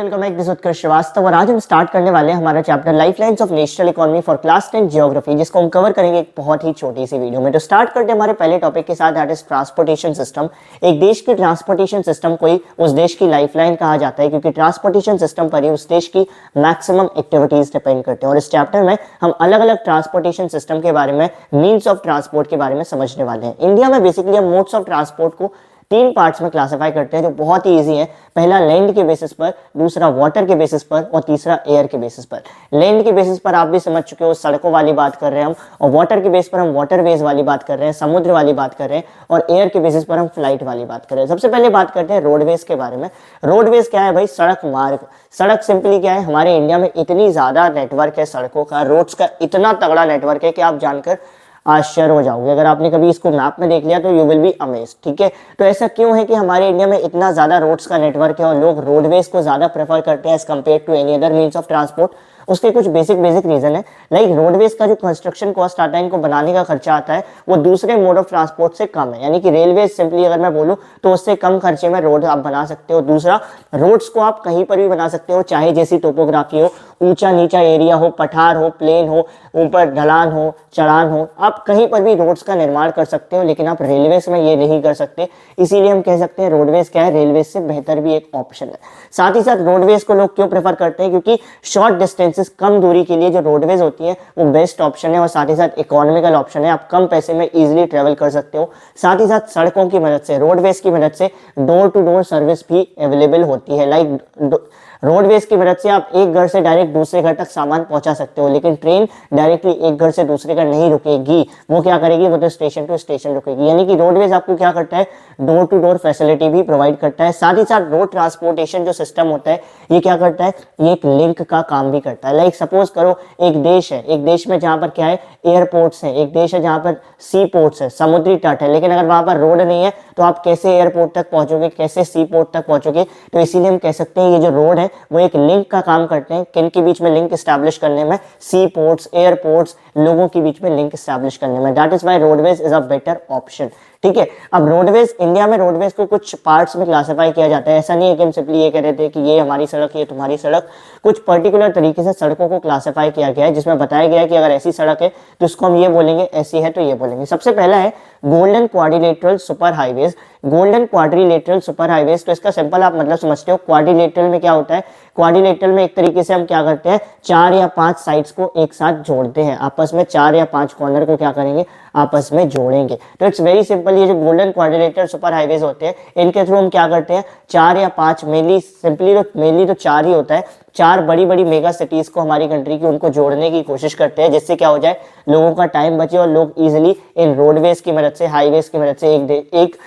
Welcome back. This उत्कर्ष श्रीवास्तव और आज हम स्टार्ट करने वाले हैं हमारा chapter lifelines of national economy for class 10 geography, जिसको हम कवर करेंगे एक बहुत ही छोटी सी वीडियो में। तो स्टार्ट करते हैं हमारे पहले टॉपिक के साथ, दैट इज ट्रांसपोर्टेशन सिस्टम। एक देश के ट्रांसपोर्टेशन सिस्टम को ही उस देश की लाइफलाइन कहा जाता है, क्योंकि ट्रांसपोर्टेशन सिस्टम पर ही उस देश की मैक्सिमम एक्टिविटीज डिपेंड करते हैं। और इस चैप्टर में हम अलग अलग ट्रांसपोर्टेशन सिस्टम के बारे में, मीन्स ऑफ ट्रांसपोर्ट के बारे में समझने वाले हैं। इंडिया में बेसिकली हम मोड्स ऑफ ट्रांसपोर्ट को तीन पार्ट्स में क्लासिफाई करते हैं, जो बहुत ही इजी है। पहला लैंड के बेसिस पर, दूसरा वाटर के बेसिस पर और तीसरा एयर के बेसिस पर। लैंड के बेसिस पर आप भी समझ चुके हो, सड़कों वाली बात कर रहे हैं हम, और वाटर के बेसिस पर हम वाटरवेज वाली बात कर रहे हैं, समुद्र वाली बात कर रहे हैं, और एयर के बेसिस पर हम फ्लाइट वाली बात कर रहे हैं। सबसे पहले बात करते हैं रोडवेज के बारे में। रोडवेज क्या है भाई? सड़क मार्ग। सड़क सिंपली क्या है? हमारे इंडिया में इतनी ज्यादा नेटवर्क है सड़कों का, रोड्स का इतना तगड़ा नेटवर्क है कि आप जानकर आश्चर्य हो जाओगे। अगर आपने कभी इसको मैप में देख लिया तो यू विल बी अमेज्ड। ठीक है, तो ऐसा क्यों है कि हमारे इंडिया में इतना ज्यादा रोड्स का नेटवर्क है और लोग रोडवेज को ज्यादा प्रेफर करते हैं as compared to any other means of transport? उसके कुछ बेसिक रीजन है। लाइक रोडवेज का जो कंस्ट्रक्शन कॉस्ट आता है, इनको बनाने का खर्चा आता है, वो दूसरे मोड ऑफ ट्रांसपोर्ट से कम है। यानी कि रेलवे सिंपली अगर मैं बोलूं तो उससे कम खर्चे में रोड आप बना सकते हो। दूसरा, रोड्स को आप कहीं पर भी बना सकते हो, चाहे जैसी टोपोग्राफी हो, ऊंचा नीचा एरिया हो, पठार हो, प्लेन हो, ऊपर ढलान हो, चढ़ान हो, आप कहीं पर भी रोड्स का निर्माण कर सकते हो। लेकिन आप रेलवेज में ये नहीं कर सकते, इसीलिए हम कह सकते हैं रोडवेज क्या है, रेलवेज से बेहतर भी एक ऑप्शन है। साथ ही साथ रोडवेज को लोग क्यों प्रेफर करते हैं? क्योंकि शॉर्ट डिस्टेंसेस, कम दूरी के लिए जो रोडवेज होती है वो बेस्ट ऑप्शन है, और साथ ही साथ इकोनॉमिकल ऑप्शन है। आप कम पैसे में इजीली ट्रेवल कर सकते हो। साथ ही साथ सड़कों की मदद से, रोडवेज की मदद से डोर टू डोर सर्विस भी अवेलेबल होती है। लाइक रोडवेज की मदद से आप एक घर से डायरेक्ट दूसरे घर तक सामान पहुंचा सकते हो, लेकिन ट्रेन डायरेक्टली एक घर से दूसरे घर नहीं रुकेगी। वो क्या करेगी? वो तो स्टेशन टू स्टेशन रुकेगी। यानी कि रोडवेज आपको क्या करता है? डोर टू डोर फैसिलिटी भी प्रोवाइड करता है। साथ ही साथ रोड ट्रांसपोर्टेशन जो सिस्टम होता है, ये क्या करता है? ये एक लिंक का काम भी करता है। लाइक सपोज करो एक देश है, एक देश में जहां पर क्या है, एयरपोर्ट्स है, एक देश है जहां पर सी पोर्ट्स है, समुद्री तट है, लेकिन अगर वहां पर रोड नहीं है तो आप कैसे एयरपोर्ट तक पहुंचोगे, कैसे सी पोर्ट तक पहुंचोगे? तो इसीलिए हम कह सकते हैं ये जो रोड है वो एक लिंक का काम करते हैं। किन के बीच में लिंक एस्टैब्लिश करने में? सी पोर्ट्स, एयरपोर्ट्स, लोगों के बीच में लिंक एस्टैब्लिश करने में। That is why roadways is a better option. ठीक है, अब रोडवेज, इंडिया में रोडवेज को कुछ पार्ट्स में क्लासिफाई किया जाता है। ऐसा नहीं है कि हम सिंपली ये कह रहे थे कि ये हमारी सड़क, ये तुम्हारी सड़क। कुछ पर्टिकुलर तरीके से सड़कों को क्लासिफाई किया गया है, जिसमें बताया गया है कि अगर ऐसी सड़क है तो उसको हम ये बोलेंगे, ऐसी है तो ये बोलेंगे। सबसे पहला है golden quadrilateral super highways. Golden quadrilateral super highways, तो इसका सिंपल आप मतलब समझते हो। क्वाड्रिलेटरल में क्या होता है? क्वाड्रिलेटरल में एक तरीके से हम क्या करते हैं, 4 या 5 साइड्स को एक साथ जोड़ते हैं आपस में, 4 या 5 कॉर्नर को क्या करेंगे? आपस में जोड़ेंगे। तो इट्स वेरी सिंपल। ये जो गोल्डन क्वाड्रिलेटरल सुपर हाईवेज होते हैं, इनके थ्रू हम क्या करते हैं, 4 या 5, मेनली तो 4 ही होता है, 4 बड़ी बड़ी मेगा सिटीज को हमारी कंट्री की, उनको जोड़ने की कोशिश करते हैं, जिससे क्या हो जाए, लोगों का टाइम बचे और लोग इजिली इन रोडवेज की मदद से, हाईवेज की मदद से एक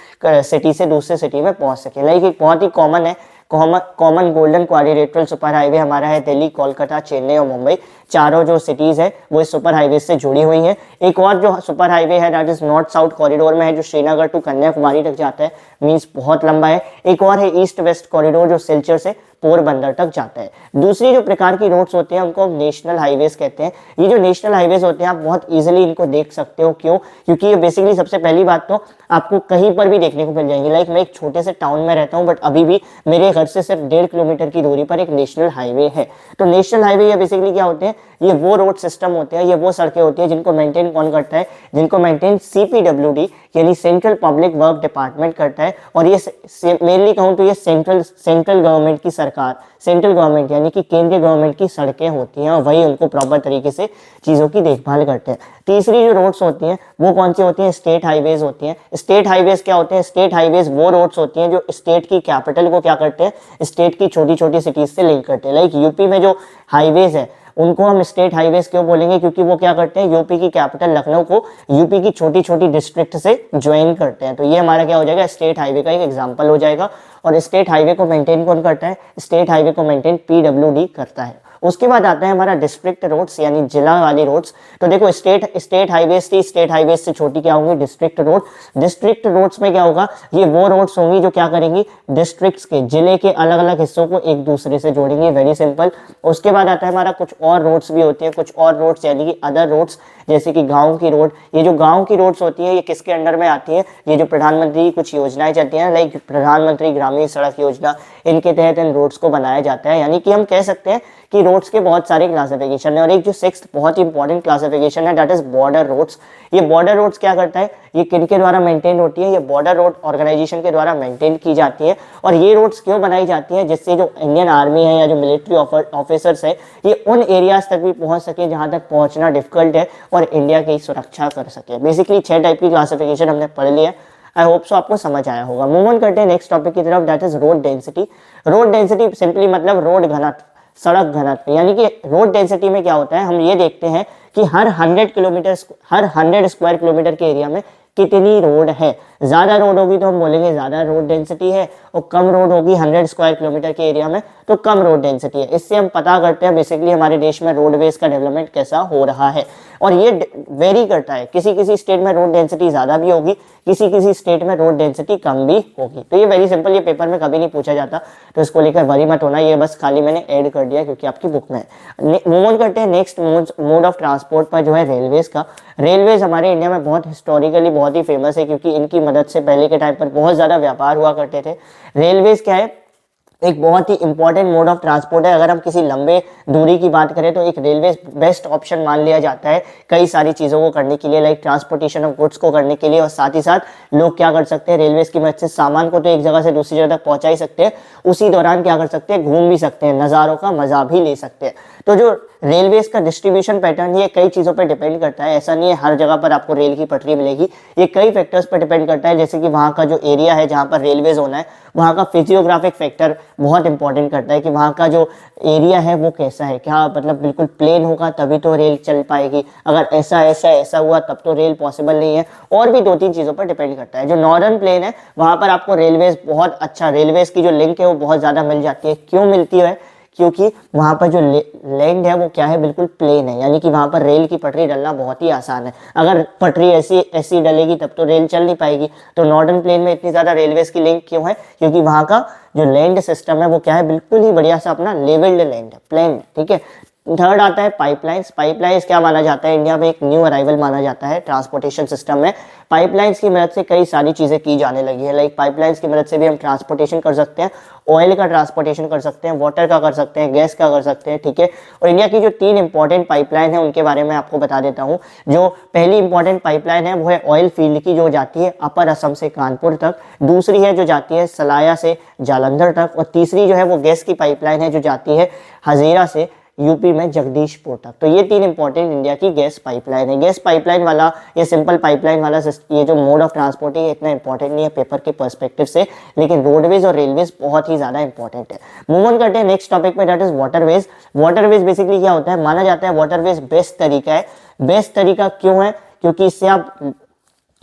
सिटी से दूसरे सिटी में पहुंच सके। लाइक एक बहुत ही कॉमन है, common golden quadrilateral super highway हमारा है दिल्ली, कोलकाता, चेन्नई और मुंबई। चारों जो सिटीज है वो इस सुपर हाईवे से जुड़ी हुई हैं। एक और जो सुपर हाईवे है that is north south corridor में है, जो श्रीनगर टू कन्याकुमारी तक जाता है, मींस बहुत लंबा है। एक और है ईस्ट वेस्ट कॉरिडोर, जो सिलचर से पोरबंदर तक जाता है। दूसरी जो प्रकार की रोड्स होते हैं उनको नेशनल हाईवेज कहते हैं। ये जो नेशनल हाईवेज होते हैं आप बहुत इजीली इनको देख सकते हो। क्यों? क्योंकि ये बेसिकली, सबसे पहली बात तो आपको कहीं पर भी देखने को मिल जाएंगे। लाइक मैं एक छोटे से टाउन में रहता हूँ, बट अभी भी मेरे घर से सिर्फ 1.5 किलोमीटर की दूरी पर एक नेशनल हाईवे है। तो नेशनल हाईवे ये बेसिकली क्या होते हैं? ये वो रोड सिस्टम होते हैं, ये वो सड़कें होती है जिनको मेंटेन कौन करता है? जिनको मेंटेन CPWD यानी सेंट्रल पब्लिक वर्क डिपार्टमेंट करता है। और ये मेनली कहूँ तो ये सेंट्रल गवर्नमेंट की सरकार, सेंट्रल गवर्नमेंट यानी कि केंद्रीय गवर्नमेंट की सड़कें होती हैं, और वही उनको प्रॉपर तरीके से चीज़ों की देखभाल करते हैं। तीसरी जो रोड्स होती हैं वो कौन सी होती हैं? स्टेट हाईवेज होती हैं। स्टेट हाईवेज क्या होते हैं? स्टेट हाईवेज वो रोड्स होती हैं जो स्टेट की कैपिटल को क्या करते हैं? स्टेट की छोटी छोटी सिटीज से लिंक करते हैं। लाइक यूपी में जो हाईवेज है उनको हम स्टेट हाईवेज क्यों बोलेंगे? क्योंकि वो क्या करते हैं? यूपी की कैपिटल लखनऊ को यूपी की छोटी छोटी डिस्ट्रिक्ट से ज्वाइन करते हैं। तो ये हमारा क्या हो जाएगा? स्टेट हाईवे का एक एग्जांपल हो जाएगा। और स्टेट हाईवे को मेंटेन कौन करता है? स्टेट हाईवे को मेंटेन PWD करता है। उसके बाद आता है हमारा डिस्ट्रिक्ट रोड्स यानी जिला वाली रोड्स। तो देखो स्टेट हाईवेज थी, स्टेट हाईवेज से छोटी क्या होंगी, डिस्ट्रिक्ट रोड। डिस्ट्रिक्ट रोड्स में क्या होगा, ये वो रोड्स होंगी जो क्या करेंगी, डिस्ट्रिक्ट्स के, जिले के अलग अलग हिस्सों को एक दूसरे से जोड़ेंगे, वेरी सिंपल। उसके बाद आता है हमारा कुछ और रोड्स भी होती है, कुछ और रोड्स यानी कि अदर रोड्स, जैसे कि गांव की रोड। ये जो गांव की रोड्स होती है ये किसके अंडर में आती है, ये जो प्रधानमंत्री की कुछ योजनाएं चलती हैं, लाइक प्रधानमंत्री ग्रामीण सड़क योजना, इनके तहत इन रोड्स को बनाया जाता है। यानी कि हम कह सकते हैं कि रोड्स के बहुत सारे क्लासिफिकेशन है। और एक जो सिक्स्थ बहुत ही इंपॉर्टेंट क्लासिफिकेशन है, दैट इज बॉर्डर रोड्स। ये बॉर्डर रोड्स क्या करता है, ये किन के द्वारा मेंटेन होती है, ये बॉर्डर रोड ऑर्गेनाइजेशन के द्वारा मेंटेन की जाती है। और ये रोड्स क्यों बनाई जाती है, जिससे जो इंडियन आर्मी है या जो मिलिट्री ऑफिसर्स है ये उन एरियाज तक भी पहुंच सके जहां तक पहुंचना डिफिकल्ट है, और इंडिया की सुरक्षा कर सके। बेसिकली 6 टाइप की क्लासिफिकेशन हमने पढ़ ली है। आई होप सो आपको समझ आया होगा। मूव ऑन करते हैं नेक्स्ट टॉपिक की तरफ, that is road density. Road density simply मतलब रोड घनत्व, सड़क घनत्व। यानी कि रोड डेंसिटी में क्या होता है, हम ये देखते हैं कि हर 100 स्क्वायर किलोमीटर के एरिया में कितनी रोड है। ज्यादा रोड होगी तो हम बोलेंगे ज्यादा रोड डेंसिटी है, और कम रोड होगी 100 स्क्वायर किलोमीटर के एरिया में तो कम रोड डेंसिटी है। इससे हम पता करते हैं बेसिकली हमारे देश में रोडवेज का डेवलपमेंट कैसा हो रहा है। और ये वेरी करता है, किसी किसी स्टेट में रोड डेंसिटी ज्यादा भी होगी, किसी किसी स्टेट में रोड डेंसिटी कम भी होगी। तो ये वेरी सिंपल, ये पेपर में कभी नहीं पूछा जाता, तो इसको लेकर वरी मत होना, ये बस खाली मैंने ऐड कर दिया क्योंकि आपकी बुक में है। मूव ऑन करते हैं नेक्स्ट मोड ऑफ ट्रांसपोर्ट पर, जो है रेलवेज का। रेलवेज हमारे इंडिया में बहुत हिस्टोरिकली बहुत ही फेमस है, क्योंकि इनकी मदद से पहले के टाइम पर बहुत ज्यादा व्यापार हुआ करते थे। रेलवेज क्या है, एक बहुत ही इंपॉर्टेंट मोड ऑफ ट्रांसपोर्ट है। अगर हम किसी लंबे दूरी की बात करें तो एक रेलवे बेस्ट ऑप्शन मान लिया जाता है कई सारी चीज़ों को करने के लिए, लाइक ट्रांसपोर्टेशन ऑफ गुड्स को करने के लिए। और साथ ही साथ लोग क्या कर सकते हैं, रेलवे की मदद से सामान को तो एक जगह से दूसरी जगह तक पहुंचा ही सकते हैं, उसी दौरान क्या कर सकते हैं, घूम भी सकते हैं, नज़ारों का मजा भी ले सकते हैं। तो जो रेलवेज का डिस्ट्रीब्यूशन पैटर्न ये कई चीज़ों पर डिपेंड करता है। ऐसा नहीं है हर जगह पर आपको रेल की पटरी मिलेगी, ये कई फैक्टर्स पर डिपेंड करता है। जैसे कि वहाँ का जो एरिया है जहाँ पर रेलवेज होना है, वहाँ का फिजियोग्राफिक फैक्टर बहुत इंपॉर्टेंट करता है कि वहाँ का जो एरिया है वो कैसा है, क्या मतलब बिल्कुल प्लेन होगा तभी तो रेल चल पाएगी, अगर ऐसा ऐसा ऐसा हुआ तब तो रेल पॉसिबल नहीं है। और भी 2-3 चीज़ों पर डिपेंड करता है। जो नॉर्दर्न प्लेन है वहाँ पर आपको रेलवेज बहुत अच्छा, रेलवेज की जो लिंक है वो बहुत ज़्यादा मिल जाती है। क्यों मिलती है, क्योंकि वहाँ पर जो लैंड है वो क्या है, बिल्कुल प्लेन है, यानी कि वहाँ पर रेल की पटरी डलना बहुत ही आसान है। अगर पटरी ऐसी ऐसी डलेगी तब तो रेल चल नहीं पाएगी। तो नॉर्दर्न प्लेन में इतनी ज़्यादा रेलवेज की लिंक क्यों है, क्योंकि वहाँ का जो लैंड सिस्टम है वो क्या है, बिल्कुल ही बढ़िया सा अपना लेवल्ड लैंड है, प्लेन है, ठीक है। थर्ड आता है पाइपलाइंस। पाइपलाइंस क्या माना जाता है, इंडिया में एक न्यू अराइवल माना जाता है ट्रांसपोर्टेशन सिस्टम में। पाइपलाइंस की मदद से कई सारी चीज़ें की जाने लगी है, लाइक पाइपलाइंस की मदद से भी हम ट्रांसपोर्टेशन कर सकते हैं, ऑयल का ट्रांसपोर्टेशन कर सकते हैं, वाटर का कर सकते हैं, गैस का कर सकते हैं, ठीक है। और इंडिया की जो 3 इंपॉर्टेंट पाइपलाइन है उनके बारे में आपको बता देता हूँ। जो पहली इंपॉर्टेंट पाइपलाइन है वो है ऑयल फील्ड की, जो जाती है अपर असम से कानपुर तक। दूसरी है जो जाती है सलाया से जालंधर तक। और तीसरी जो है वो गैस की पाइपलाइन है जो जाती है हजीरा से यूपी में जगदीशपुर तक। तो ये 3 इंपॉर्टेंट इंडिया की गैस पाइपलाइन है। गैस पाइपलाइन वाला या सिंपल पाइपलाइन वाला ये जो मोड ऑफ ट्रांसपोर्ट है इतना इंपॉर्टेंट नहीं है पेपर के पर्सपेक्टिव से, लेकिन रोडवेज और रेलवेज बहुत ही ज्यादा इंपॉर्टेंट है। मूव ऑन करते हैं नेक्स्ट टॉपिक पे, that is waterways. Waterways basically क्या होता है, माना जाता है वाटरवेज बेस्ट तरीका है। बेस्ट तरीका क्यों है, क्योंकि इससे आप,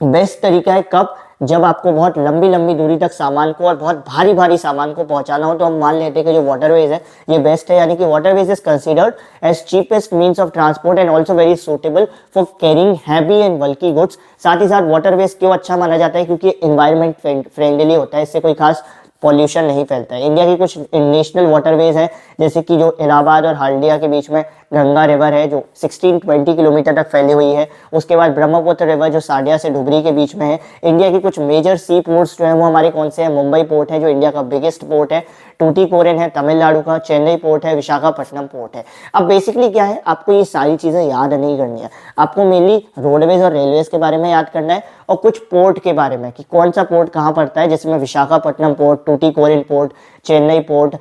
बेस्ट तरीका है कब, जब आपको बहुत लंबी लंबी दूरी तक सामान को और बहुत भारी भारी सामान को पहुंचाना हो, तो हम मान लेते हैं कि जो वाटरवेज है ये बेस्ट है। यानी कि waterways is considered as cheapest means of transport and also very suitable for carrying heavy and bulky goods. साथ ही साथ वाटरवेज क्यों अच्छा माना जाता है, क्योंकि एनवायरमेंट फ्रेंडली होता है, इससे कोई खास पॉल्यूशन नहीं फैलता है। इंडिया की कुछ नेशनल वाटरवेज है, जैसे कि जो इलाहाबाद और हल्दिया के बीच में गंगा रिवर है जो 16-20 किलोमीटर तक फैली हुई है। उसके बाद ब्रह्मपुत्र रिवर जो साडिया से धुबरी के बीच में है। इंडिया की कुछ मेजर सी पोर्ट्स जो है वो हमारे कौन से हैं, मुंबई पोर्ट है जो इंडिया का बिगेस्ट पोर्ट है, टूटीकोरिन है तमिलनाडु का, चेन्नई पोर्ट है, विशाखापट्टनम पोर्ट है। अब बेसिकली क्या है, आपको ये सारी चीज़ें याद नहीं करनी है, आपको मेनली रोडवेज और रेलवेज के बारे में याद करना है और कुछ पोर्ट के बारे में कि कौन सा पोर्ट कहाँ पड़ता है, जिसमें Visakhapatnam port, Tuticorin port, Chennai port,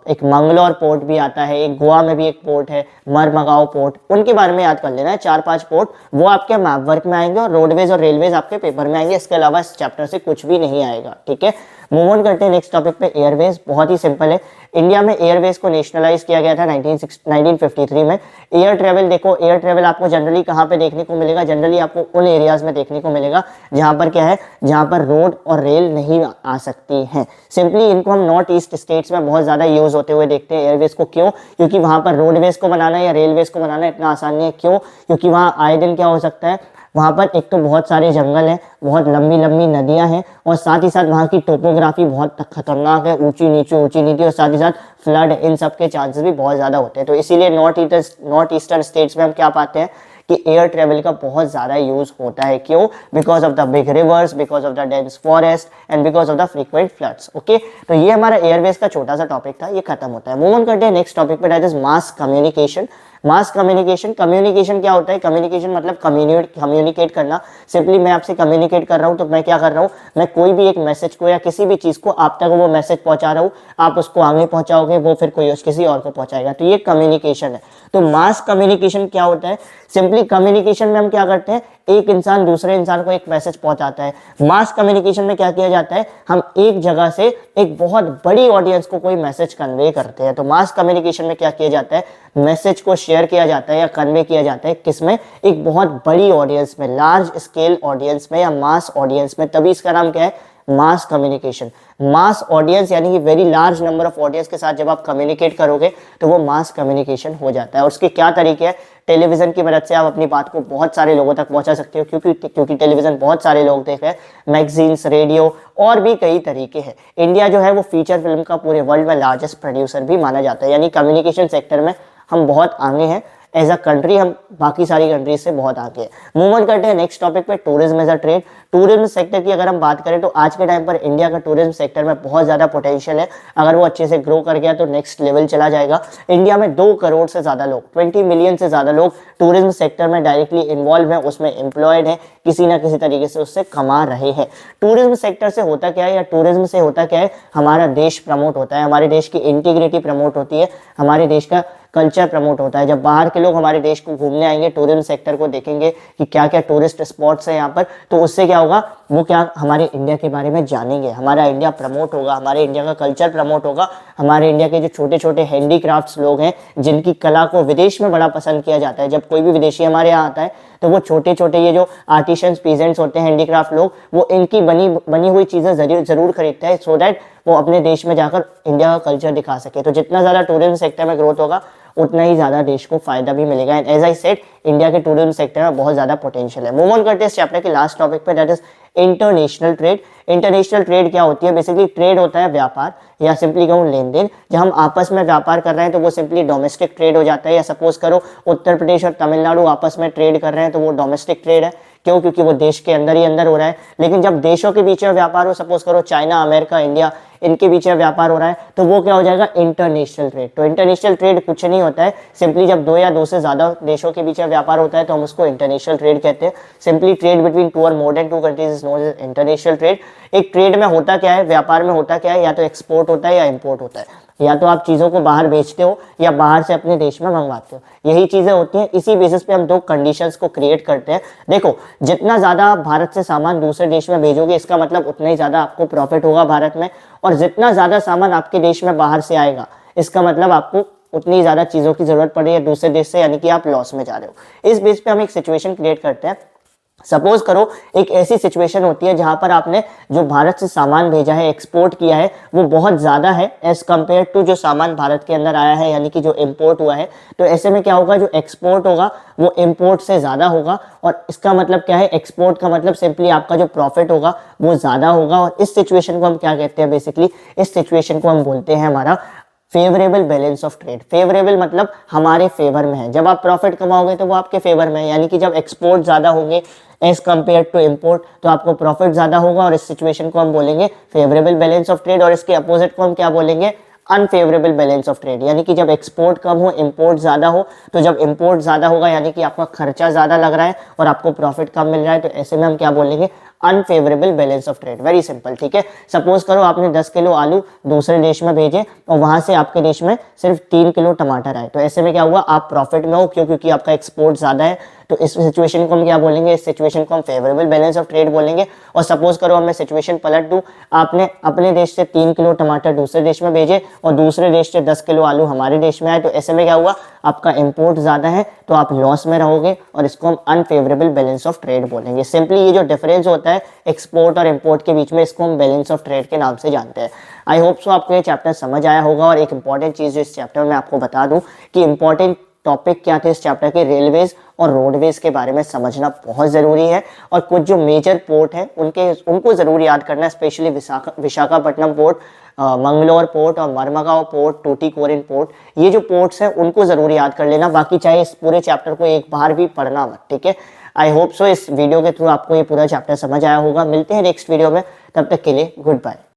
एक मंगलौर पोर्ट भी आता है, एक गोवा में भी एक पोर्ट है, मरमगांव पोर्ट, उनके बारे में याद कर लेना है। 4-5 पोर्ट वो आपके मैप वर्क में आएंगे और रोडवेज और रेलवेज आपके पेपर में आएंगे। इसके अलावा इस चैप्टर से कुछ भी नहीं आएगा, ठीक है। मूव ऑन करते हैं नेक्स्ट टॉपिक पे, एयरवेज। बहुत ही सिंपल है, इंडिया में एयरवेज को नेशनलाइज किया गया था 1953 में। एयर ट्रेवल देखो, एयर ट्रेवल आपको जनरली कहाँ पे देखने को मिलेगा, जनरली आपको उन एरियाज में देखने को मिलेगा जहाँ पर क्या है, जहाँ पर रोड और रेल नहीं आ सकती हैं। सिंपली इनको हम नॉर्थ ईस्ट स्टेट्स में बहुत ज़्यादा यूज होते हुए देखते हैं एयरवेज को। क्यों? क्योंकि वहाँ पर रोडवेज को बनाना या रेलवेज को बनाना इतना आसान नहीं है। क्यों? क्योंकि वहाँ आए दिन क्या हो सकता है, वहाँ पर एक तो बहुत सारे जंगल हैं, बहुत लंबी लंबी नदियाँ हैं, और साथ ही साथ वहाँ की टोपोग्राफी बहुत खतरनाक है, ऊंची नीची, और साथ ही साथ फ्लड, इन सब के चांसेस भी बहुत ज़्यादा होते हैं। तो इसीलिए नॉर्थ ईस्टर्न स्टेट्स में हम क्या पाते हैं कि एयर ट्रेवल का बहुत ज़्यादा यूज होता है। क्यों? Because of the big reverse, because of the dense forest and because of the frequent floods. Okay, तो ये हमारा एयरवेज का छोटा सा टॉपिक था, ये खत्म होता है। मूव ऑन करते हैं नेक्स्ट टॉपिक पे, that is mass communication. Mass communication, communication क्या होता है? कम्युनिकेशन मतलब कम्युनिकेट करना। सिंपली मैं आपसे कम्युनिकेट कर रहा हूँ तो मैं क्या कर रहा हूँ, मैं कोई भी एक मैसेज को या किसी भी चीज़ को आप तक वो मैसेज पहुंचा रहा हूँ, आप उसको आगे पहुंचाओगे, वो फिर कोई किसी और को पहुंचाएगा, तो ये कम्युनिकेशन है। तो मास कम्युनिकेशन क्या होता है? सिंपली कम्युनिकेशन में हम क्या करते हैं, एक इंसान दूसरे इंसान को एक मैसेज पहुंचाता है। मास कम्युनिकेशन में क्या किया जाता है, हम एक जगह से एक बहुत बड़ी ऑडियंस को कोई मैसेज कन्वे करते हैं। तो मास कम्युनिकेशन में क्या किया जाता है, मैसेज को शेयर किया जाता है या कन्वे किया जाता है किसमें, एक बहुत बड़ी ऑडियंस में, लार्ज स्केल ऑडियंस में या मास ऑडियंस में, तभी इसका नाम क्या है, मास कम्युनिकेशन। मास ऑडियंस यानी कि very large number of audience के साथ जब आप कम्युनिकेट करोगे तो वो मास कम्युनिकेशन हो जाता है। और उसके क्या तरीके हैं, टेलीविजन की मदद से आप अपनी बात को बहुत सारे लोगों तक पहुंचा सकते हो, क्योंकि टेलीविजन बहुत सारे लोग देख रहे हैं, मैगजीन्स, रेडियो और भी कई तरीके हैं। इंडिया जो है वो फीचर फिल्म का पूरे वर्ल्ड में लार्जेस्ट प्रोड्यूसर भी माना जाता है, यानी कम्युनिकेशन सेक्टर में हम बहुत आगे हैं। एज अ कंट्री हम बाकी सारी कंट्रीज से बहुत आगे हैं। मूव ऑन करते हैं नेक्स्ट टॉपिक पे, tourism as a trade. Tourism sector की अगर हम बात करें तो आज के टाइम पर इंडिया का टूरिज्म सेक्टर में बहुत ज़्यादा पोटेंशियल है। अगर वो अच्छे से ग्रो कर गया तो नेक्स्ट लेवल चला जाएगा। इंडिया में 2 करोड़ से ज़्यादा लोग, 20 मिलियन से ज़्यादा लोग टूरिज्म सेक्टर में डायरेक्टली इन्वॉल्व हैं, उसमें एम्प्लॉयड हैं, किसी ना किसी तरीके से उससे कमा रहे हैं। टूरिज्म सेक्टर से होता क्या है, या टूरिज्म से होता क्या है, हमारा देश प्रमोट होता है, हमारे देश की इंटीग्रिटी प्रमोट होती है, हमारे देश का कल्चर प्रमोट होता है। जब बाहर के लोग हमारे देश को घूमने आएंगे, टूरिज्म सेक्टर को देखेंगे कि क्या क्या टूरिस्ट स्पॉट्स हैं यहाँ पर, तो उससे क्या होगा, वो क्या हमारे इंडिया के बारे में जानेंगे, हमारा इंडिया प्रमोट होगा, हमारे इंडिया का कल्चर प्रमोट होगा, हमारे इंडिया के जो छोटे छोटे हैंडीक्राफ्ट्स लोग हैं जिनकी कला को विदेश में बड़ा पसंद किया जाता है। जब कोई भी विदेशी हमारे यहाँ आता है तो वो छोटे छोटे ये जो आर्टिशंस, पीजेंट्स होते हैं, हैंडीक्राफ्ट लोग, वो इनकी बनी हुई चीज़ें जरूर खरीदते हैं, सो दैट वो अपने देश में जाकर इंडिया का कल्चर दिखा सके। तो जितना ज़्यादा टूरिज्म सेक्टर में ग्रोथ होगा उतना ही ज़्यादा देश को फायदा भी मिलेगा। And as I said, India के टूरिज्म सेक्टर में बहुत ज़्यादा पोटेंशियल है। मूव ऑन करते हैं इस चैप्टर के लास्ट टॉपिक पे, that is international trade. International trade क्या होती है? बेसिकली ट्रेड होता है व्यापार, या सिंपली कहूँ लेन देन। जब हम आपस में व्यापार कर रहे हैं तो वो सिंपली डोमेस्टिक ट्रेड हो जाता है। या सपोज करो उत्तर प्रदेश और तमिलनाडु आपस में ट्रेड कर रहे हैं तो वो डोमेस्टिक ट्रेड है। क्यों? क्योंकि वो देश के अंदर ही अंदर हो रहा है। लेकिन जब देशों के बीच में व्यापार हो, सपोज करो चाइना, अमेरिका, इंडिया, इनके बीच में व्यापार हो रहा है, तो वो क्या हो जाएगा? International trade. तो इंटरनेशनल ट्रेड कुछ नहीं होता है, सिंपली जब 2 या 2 से ज़्यादा देशों के बीच में व्यापार होता है तो हम उसको इंटरनेशनल ट्रेड कहते हैं। सिंपली ट्रेड बिटवीन 2 और more than 2 countries is known as international trade. एक ट्रेड में होता क्या है, व्यापार में होता क्या है, या तो एक्सपोर्ट होता है या इम्पोर्ट होता है। या तो आप चीज़ों को बाहर बेचते हो या बाहर से अपने देश में मंगवाते हो, यही चीज़ें होती हैं। इसी बेसिस पे हम 2 कंडीशंस को क्रिएट करते हैं। देखो, जितना ज़्यादा आप भारत से सामान दूसरे देश में भेजोगे, इसका मतलब उतना ही ज़्यादा आपको प्रॉफिट होगा भारत में, और जितना ज़्यादा सामान आपके देश में बाहर से आएगा, इसका मतलब आपको उतनी ज़्यादा चीज़ों की ज़रूरत पड़ रही है दूसरे देश से, यानी कि आप लॉस में जा रहे हो। इस बेस पे हम एक सिचुएशन क्रिएट करते हैं। सपोज करो एक ऐसी सिचुएशन होती है जहां पर आपने जो भारत से सामान भेजा है, एक्सपोर्ट किया है, वो बहुत ज़्यादा है एज कम्पेयर टू जो सामान भारत के अंदर आया है, यानी कि जो इम्पोर्ट हुआ है। तो ऐसे में क्या होगा, जो एक्सपोर्ट होगा वो इम्पोर्ट से ज़्यादा होगा, और इसका मतलब क्या है, एक्सपोर्ट का मतलब सिंपली आपका जो प्रॉफिट होगा वो ज़्यादा होगा। और इस सिचुएशन को हम क्या कहते हैं, बेसिकली इस सिचुएशन को हम बोलते हैं हमारा favourable balance of trade. Favourable मतलब हमारे फेवर में है। जब आप प्रॉफिट कमाओगे तो वो आपके फेवर में है, यानी कि जब एक्सपोर्ट ज़्यादा होंगे एज कम्पेयर टू इम्पोर्ट तो आपको प्रॉफिट ज़्यादा होगा, और इस सिचुएशन को हम बोलेंगे फेवरेबल बैलेंस ऑफ ट्रेड। और इसके अपोजिट को हम क्या बोलेंगे, अनफेवरेबल बैलेंस ऑफ ट्रेड। यानी कि जब एक्सपोर्ट कम हो, इंपोर्ट ज़्यादा हो, तो जब इंपोर्ट ज़्यादा होगा यानी कि आपका खर्चा ज़्यादा लग रहा है और आपको प्रॉफिट कम मिल रहा है, तो ऐसे में हम क्या बोलेंगे, unfavourable balance of trade. Very simple, ठीक है। सपोज करो आपने 10 किलो आलू दूसरे देश में भेजे और वहां से आपके देश में सिर्फ 3 किलो टमाटर आए, तो ऐसे में क्या हुआ, आप प्रॉफिट में हो, क्यों? क्योंकि आपका एक्सपोर्ट ज्यादा है। तो इस सिचुएशन को हम क्या बोलेंगे, इस सिचुएशन को हम फेवरेबल बैलेंस ऑफ ट्रेड बोलेंगे। और सपोज करो मैं सिचुएशन पलट दूं, आपने अपने देश से 3 किलो टमाटर दूसरे देश में भेजे और दूसरे देश से 10 किलो आलू हमारे देश में आए, तो ऐसे में क्या हुआ, आपका इंपोर्ट ज्यादा है तो आप लॉस में रहोगे और इसको हम अनफेवरेबल बैलेंस ऑफ ट्रेड बोलेंगे। सिंपली ये जो डिफरेंस होता है एक्सपोर्ट और इंपोर्ट के बीच में, इसको हम बैलेंस ऑफ ट्रेड के नाम से जानते हैं। आई होप सो आपको ये चैप्टर समझ आया होगा। और एक इंपॉर्टेंट चीज जो इस चैप्टर में आपको बता दूं कि इंपॉर्टेंट टॉपिक क्या थे इस चैप्टर के, रेलवेज और रोडवेज के बारे में समझना बहुत ज़रूरी है। और कुछ जो मेजर पोर्ट हैं उनको ज़रूर याद करना है, specially Visakhapatnam port, Mangalore port और मरमगांव पोर्ट, टूटीकोरिन पोर्ट, ये जो पोर्ट्स हैं उनको ज़रूर याद कर लेना। बाकी चाहे इस पूरे चैप्टर को एक बार भी पढ़ना मत, ठीक है। आई होप सो इस वीडियो के थ्रू आपको ये पूरा चैप्टर समझ आया होगा। मिलते हैं नेक्स्ट वीडियो में, तब तक के लिए गुड बाय।